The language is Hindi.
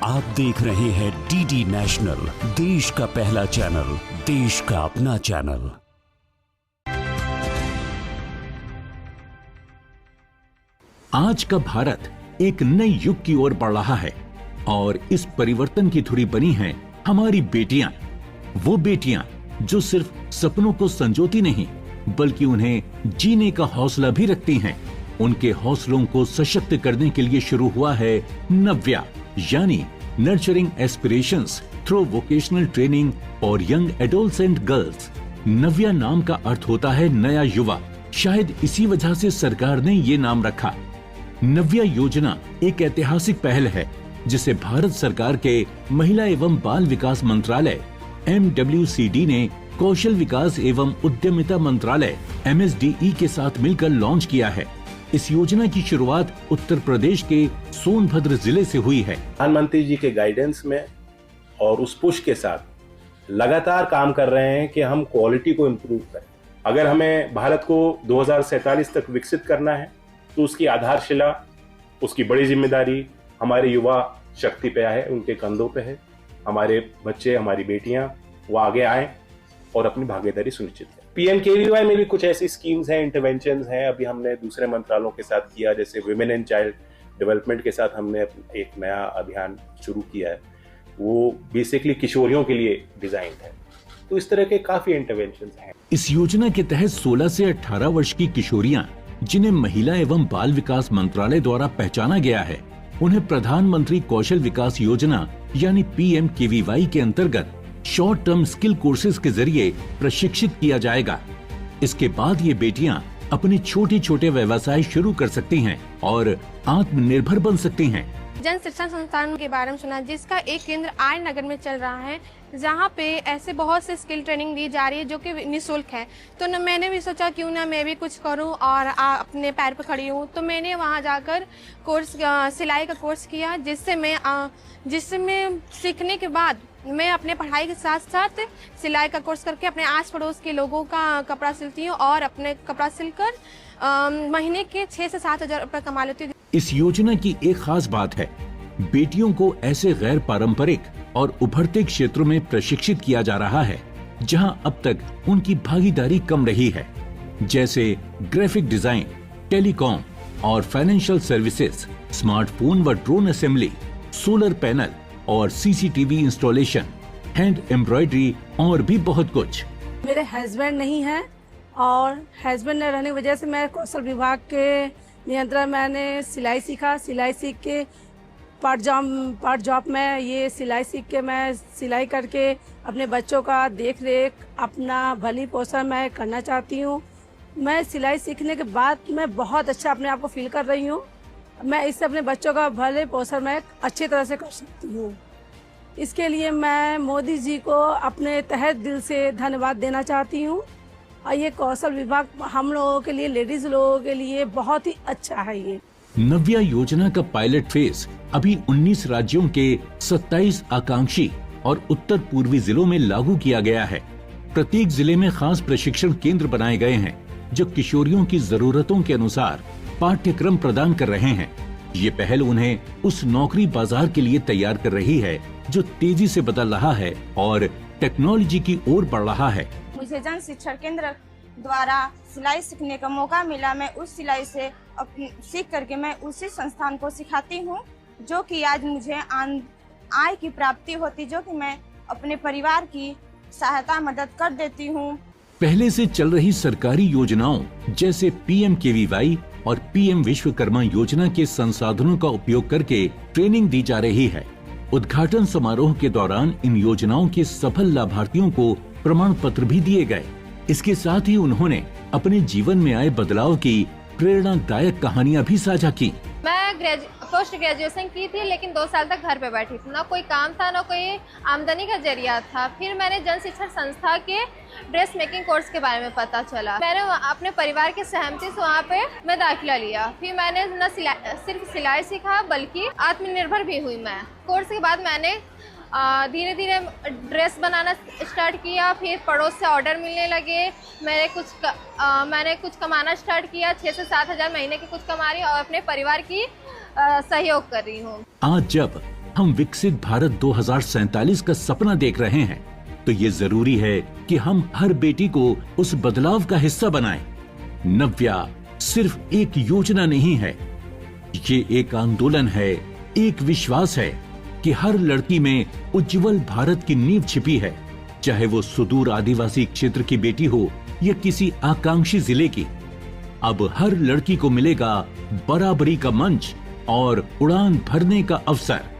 आप देख रहे हैं डीडी नेशनल, देश का पहला चैनल, देश का अपना चैनल। आज का भारत एक नए युग की ओर बढ़ रहा है और इस परिवर्तन की धुरी बनी हैं हमारी बेटियां। वो बेटियां जो सिर्फ सपनों को संजोती नहीं बल्कि उन्हें जीने का हौसला भी रखती हैं। उनके हौसलों को सशक्त करने के लिए शुरू हुआ है नव्या, यानी nurturing aspirations through vocational training और यंग एडोलसेंट गर्ल्स। नव्या नाम का अर्थ होता है नया युवा। शायद इसी वजह से सरकार ने ये नाम रखा। नव्या योजना एक ऐतिहासिक पहल है जिसे भारत सरकार के महिला एवं बाल विकास मंत्रालय MWCD ने कौशल विकास एवं उद्यमिता मंत्रालय MSDE के साथ मिलकर लॉन्च किया है। इस योजना की शुरुआत उत्तर प्रदेश के सोनभद्र जिले से हुई है। प्रधानमंत्री जी के गाइडेंस में और उस पुश के साथ लगातार काम कर रहे हैं कि हम क्वालिटी को इम्प्रूव करें। अगर हमें भारत को 2047 तक विकसित करना है तो उसकी आधारशिला, उसकी बड़ी जिम्मेदारी हमारे युवा शक्ति पे है, उनके कंधों पे है। हमारे बच्चे, हमारी बेटियां वो आगे आए और अपनी भागीदारी सुनिश्चित करें। PMKVY में भी कुछ ऐसी स्कीम्स हैं, इंटरवेंशंस हैं। अभी हमने दूसरे मंत्रालयों के साथ किया, जैसे विमेन एंड चाइल्ड डेवलपमेंट के साथ हमने एक नया अभियान शुरू किया है। वो बेसिकली किशोरियों के लिए डिजाइन है। तो इस तरह के काफी इंटरवेंशंस हैं। इस योजना के तहत 16 से 18 वर्ष की किशोरियां जिन्हें महिला एवं बाल विकास मंत्रालय द्वारा पहचाना गया है, उन्हें प्रधानमंत्री कौशल विकास योजना यानी PMKVY के अंतर्गत शॉर्ट टर्म स्किल कोर्सेज के जरिए प्रशिक्षित किया जाएगा। इसके बाद ये बेटियां अपने छोटे छोटे व्यवसाय शुरू कर सकती हैं और आत्मनिर्भर बन सकती हैं। जन शिक्षण संस्थान के बारे में सुना, जिसका एक केंद्र आर नगर में चल रहा है, जहाँ पे ऐसे बहुत से स्किल ट्रेनिंग दी जा रही है जो कि निःशुल्क है। तो मैंने भी सोचा क्यों ना मैं भी कुछ करूं और अपने पैर पर खड़ी हूं। तो मैंने वहां जाकर सिलाई का कोर्स किया, जिससे मैं सीखने के बाद मैं अपने पढ़ाई के साथ साथ सिलाई का कोर्स करके अपने आस पड़ोस के लोगों का कपड़ा सिलती हूँ और अपने कपड़ा सिलकर महीने के 6 से 7 हजार रुपये कमा लेती हूँ। इस योजना की एक खास बात है, बेटियों को ऐसे गैर पारंपरिक और उभरते क्षेत्रों में प्रशिक्षित किया जा रहा है जहां अब तक उनकी भागीदारी कम रही है, जैसे ग्राफिक डिजाइन, टेलीकॉम और फाइनेंशियल सर्विसेज, स्मार्टफोन व ड्रोन असेंबली, सोलर पैनल और CCTV इंस्टॉलेशन, हैंड एम्ब्रॉयडरी और भी बहुत कुछ। मेरे हस्बैंड नहीं है और हस्बैंड न रहने की वजह से मैं कौशल विभाग के नियंत्रण मैंने सिलाई सीखा। सिलाई सीख के पार्ट जॉब में ये सिलाई सीख के मैं सिलाई करके अपने बच्चों का देख रेख, अपना भली पोषण मैं करना चाहती हूँ। मैं सिलाई सीखने के बाद मैं बहुत अच्छा अपने आप को फील कर रही हूँ। मैं इससे अपने बच्चों का भले पोषण मैं अच्छी तरह से कर सकती हूँ। इसके लिए मैं मोदी जी को अपने तहे दिल से धन्यवाद देना चाहती हूँ। और ये कौशल विभाग हम लोगों के लिए, लेडीज लोगों के लिए बहुत ही अच्छा है। ये नव्या योजना का पायलट फेज अभी 19 राज्यों के 27 आकांक्षी और उत्तर पूर्वी जिलों में लागू किया गया है। प्रत्येक जिले में खास प्रशिक्षण केंद्र बनाए गए हैं जो किशोरियों की जरूरतों के अनुसार पाठ्यक्रम प्रदान कर रहे हैं। ये पहल उन्हें उस नौकरी बाजार के लिए तैयार कर रही है जो तेजी से बदल रहा है और टेक्नोलॉजी की ओर बढ़ रहा है। मुझे जन शिक्षण केंद्र द्वारा सिलाई सीखने का मौका मिला। मैं उस सिलाई से सीख करके मैं उसी संस्थान को सिखाती हूँ, जो कि आज मुझे आय की प्राप्ति होती, जो कि मैं अपने परिवार की सहायता मदद कर देती हूँ। पहले से चल रही सरकारी योजनाओं जैसे PMKVY और PM विश्वकर्मा योजना के संसाधनों का उपयोग करके ट्रेनिंग दी जा रही है। उद्घाटन समारोह के दौरान इन योजनाओं के सफल लाभार्थियों को प्रमाण पत्र भी दिए गए। इसके साथ ही उन्होंने अपने जीवन में आए बदलाव की प्रेरणादायक कहानियां भी साझा की। मैं पोस्ट ग्रेजुएशन की थी, लेकिन 2 साल तक घर पे बैठी थी। ना कोई काम था, ना कोई आमदनी का जरिया था। फिर मैंने जन शिक्षण संस्था के ड्रेस मेकिंग कोर्स के बारे में पता चला। मैंने अपने परिवार की सहमति से वहाँ पे मैं दाखिला लिया। फिर मैंने न सिर्फ सिलाई सीखा बल्कि आत्मनिर्भर भी हुई मैं। कोर्स के बाद मैंने धीरे धीरे ड्रेस बनाना स्टार्ट किया। फिर पड़ोस से ऑर्डर मिलने लगे। मैंने कुछ कमाना स्टार्ट किया। 6 से 7 हज़ार महीने की कुछ कमा रही हूँ और अपने परिवार की सहयोग कर रही हूँ। आज जब हम विकसित भारत 2047 का सपना देख रहे हैं, तो ये जरूरी है कि हम हर बेटी को उस बदलाव का हिस्सा बनाएं। नव्या सिर्फ एक योजना नहीं है, ये एक आंदोलन है, एक विश्वास है कि हर लड़की में उज्जवल भारत की नींव छिपी है, चाहे वो सुदूर आदिवासी क्षेत्र की बेटी हो या किसी आकांक्षी जिले की। अब हर लड़की को मिलेगा बराबरी का मंच और उड़ान भरने का अवसर।